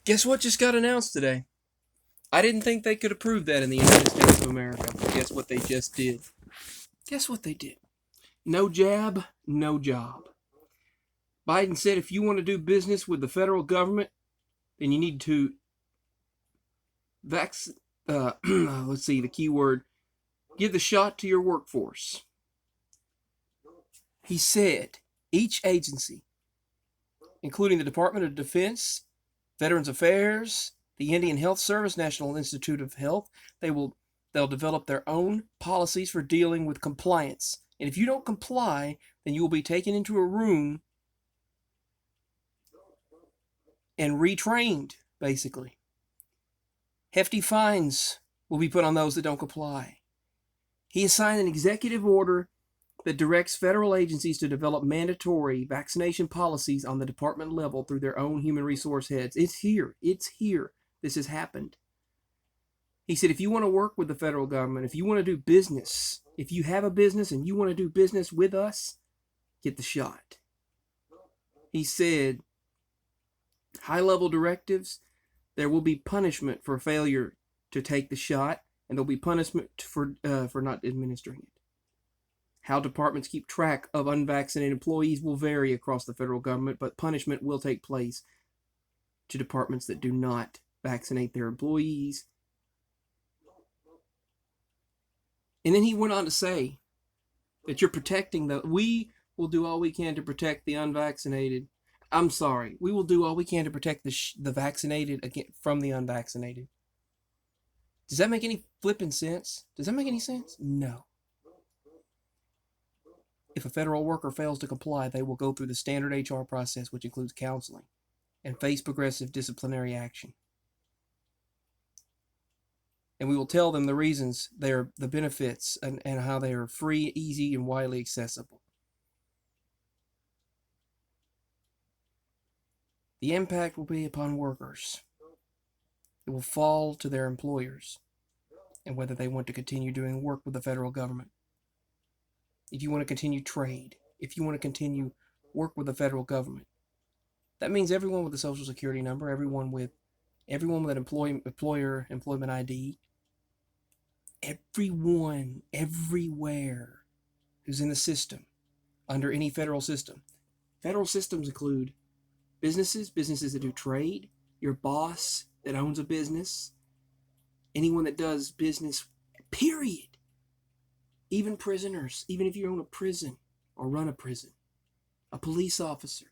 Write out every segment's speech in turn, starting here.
Guess what just got announced today? I didn't think they could approve that in the United States of America. But guess what they just did? Guess what they did? No jab, no job. Biden said if you want to do business with the federal government, then you need to let's see the key word, give the shot to your workforce. He said each agency, including the Department of Defense, Veterans Affairs, the Indian Health Service, National Institute of Health, they'll develop their own policies for dealing with compliance. And if you don't comply, then you will be taken into a room and retrained, basically. Hefty fines will be put on those that don't comply. He has signed an executive order that directs federal agencies to develop mandatory vaccination policies on the department level through their own human resource heads. It's here. It's here. This has happened. He said, if you want to work with the federal government, if you want to do business, if you have a business and you want to do business with us, get the shot. He said, high-level directives, there will be punishment for failure to take the shot, and there'll be punishment for not administering it. How departments keep track of unvaccinated employees will vary across the federal government, but punishment will take place to departments that do not vaccinate their employees. And then he went on to say that you're protecting we will do all we can to protect the unvaccinated. I'm sorry, we will do all we can to protect the vaccinated from the unvaccinated. Does that make any flipping sense? Does that make any sense? No. If a federal worker fails to comply, they will go through the standard HR process, which includes counseling, and face progressive disciplinary action. And we will tell them the reasons, the benefits, and how they are free, easy, and widely accessible. The impact will be upon workers. It will fall to their employers and whether they want to continue doing work with the federal government. If you want to continue trade, if you want to continue work with the federal government, that means everyone with a social security number, everyone with an employer employment ID, everyone, everywhere who's in the system, under any federal system. Federal systems include businesses that do trade, your boss that owns a business, anyone that does business, period. Even prisoners, even if you own a prison or run a prison, a police officer,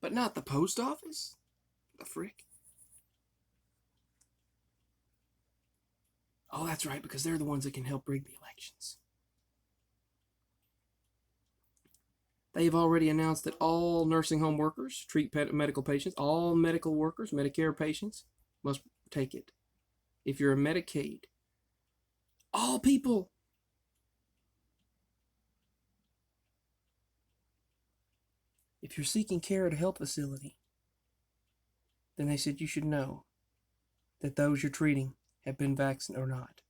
but not the post office. The frick? Oh, that's right, because they're the ones that can help rig the elections. They have already announced that all nursing home workers treat medical patients. All medical workers, Medicare patients, must take it. If you're a Medicaid, all people. If you're seeking care at a health facility, then they said you should know that those you're treating have been vaccinated or not.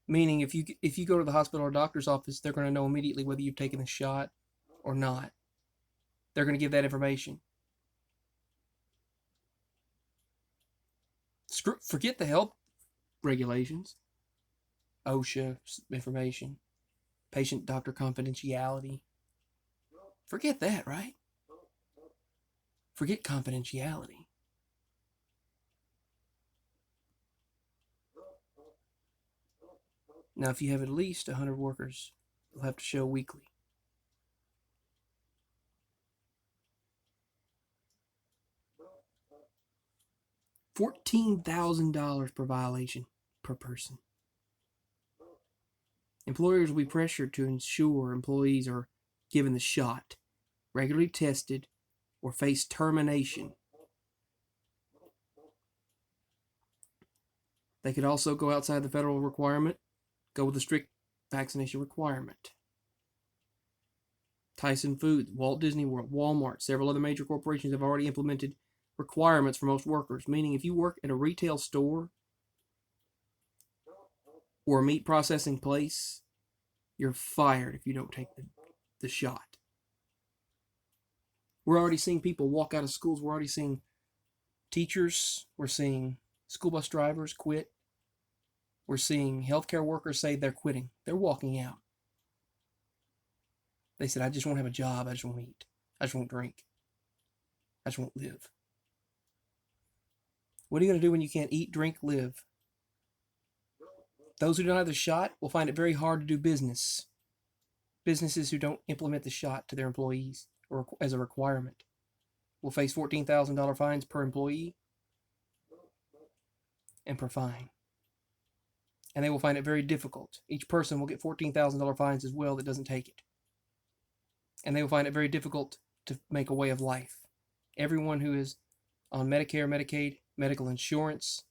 Meaning, if you go to the hospital or doctor's office, they're going to know immediately whether you've taken the shot or not. They're going to give that information. Forget the health regulations, OSHA information, patient-doctor confidentiality. Forget that, right? Forget confidentiality. Now, if you have at least 100 workers, you'll have to show weekly. $14,000 per violation per person. Employers will be pressured to ensure employees are given the shot, regularly tested, or face termination. They could also go outside the federal requirement, go with a strict vaccination requirement. Tyson Foods, Walt Disney World, Walmart, several other major corporations have already implemented requirements for most workers, meaning if you work at a retail store or a meat processing place, you're fired if you don't take the shot. We're already seeing people walk out of schools. We're already seeing teachers. We're seeing school bus drivers quit. We're seeing healthcare workers say they're quitting. They're walking out. They said, I just won't have a job. I just won't eat. I just won't drink. I just won't live. What are you going to do when you can't eat, drink, live? Those who don't have the shot will find it very hard to do business. Businesses who don't implement the shot to their employees or as a requirement will face $14,000 fines per employee and per fine. And they will find it very difficult. Each person will get $14,000 fines as well that doesn't take it. And they will find it very difficult to make a way of life. Everyone who is on Medicare, Medicaid, medical insurance,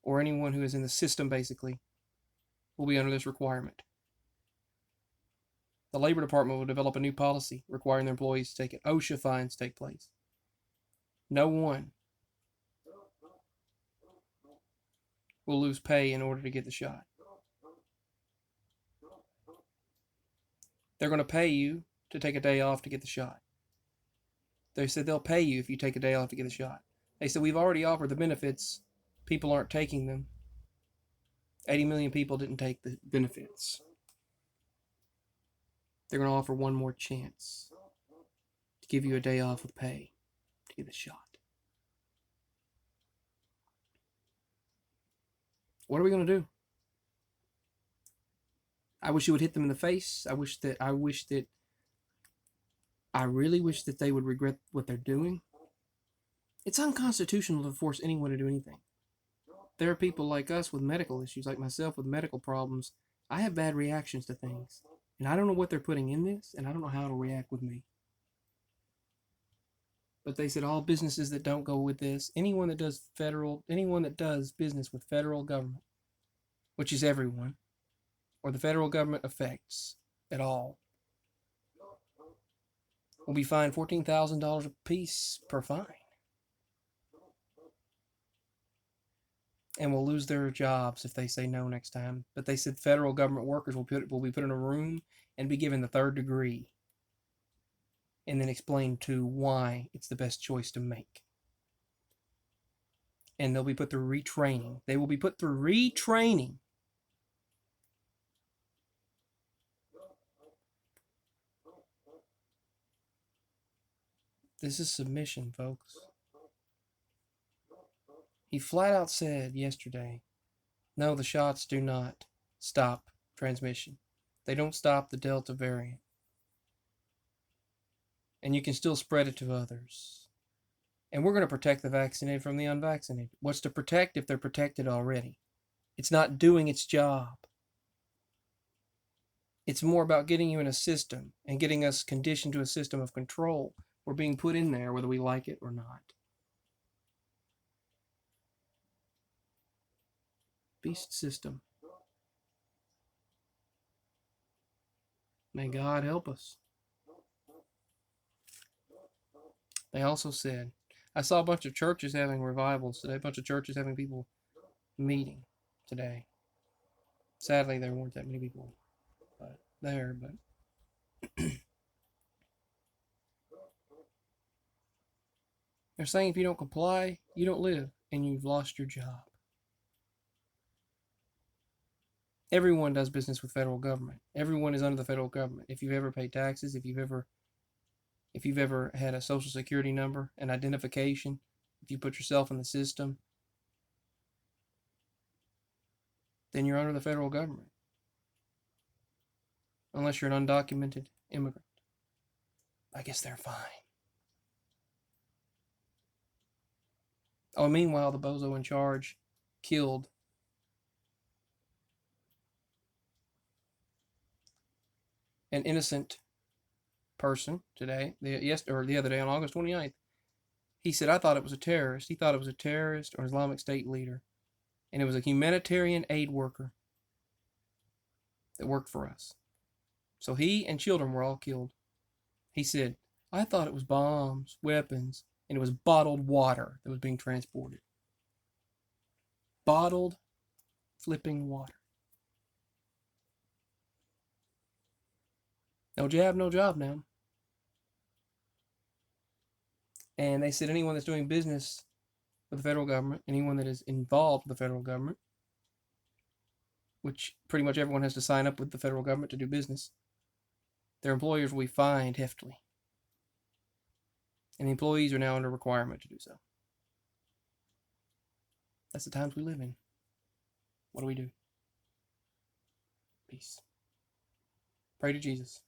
or anyone who is in the system basically will be under this requirement. The Labor Department will develop a new policy requiring their employees to take it. OSHA fines take place. No one will lose pay in order to get the shot. They're going to pay you to take a day off to get the shot. They said they'll pay you if you take a day off to get the shot. They said we've already offered the benefits. People aren't taking them. 80 million people didn't take the benefits. They're going to offer one more chance to give you a day off with pay to get the shot. What are we going to do? I wish it would hit them in the face. I really wish that they would regret what they're doing. It's unconstitutional to force anyone to do anything. There are people like us with medical issues, like myself with medical problems. I have bad reactions to things. And I don't know what they're putting in this, and I don't know how it'll react with me. But they said all businesses that don't go with this, anyone that does business with federal government, which is everyone, or the federal government affects at all, will be fined $14,000 apiece per fine. And will lose their jobs if they say no next time. But they said federal government workers will be put in a room and be given the third degree. And then explain to why it's the best choice to make. And they'll be put through retraining. They will be put through retraining. This is submission, folks. He flat out said yesterday, no, the shots do not stop transmission. They don't stop the Delta variant. And you can still spread it to others. And we're going to protect the vaccinated from the unvaccinated. What's to protect if they're protected already? It's not doing its job. It's more about getting you in a system and getting us conditioned to a system of control. We're being put in there whether we like it or not. Beast system. May God help us. They also said, I saw a bunch of churches having revivals today, a bunch of churches having people meeting today. Sadly, there weren't that many people there, but they're saying if you don't comply, you don't live, and you've lost your job. Everyone does business with federal government. Everyone is under the federal government. If you've ever paid taxes, if you've ever had a social security number, an identification, if you put yourself in the system, then you're under the federal government. Unless you're an undocumented immigrant. I guess they're fine. Oh, meanwhile, the bozo in charge killed an innocent person today, the other day on August 29th. He said, I thought it was a terrorist. He thought it was a terrorist or Islamic State leader. And it was a humanitarian aid worker that worked for us. So he and children were all killed. He said, I thought it was bombs, weapons, and it was bottled water that was being transported. Bottled flipping water. No jab, no job now. And they said anyone that's doing business with the federal government, anyone that is involved with the federal government, which pretty much everyone has to sign up with the federal government to do business, their employers will be fined heftily. And the employees are now under requirement to do so. That's the times we live in. What do we do? Peace. Pray to Jesus.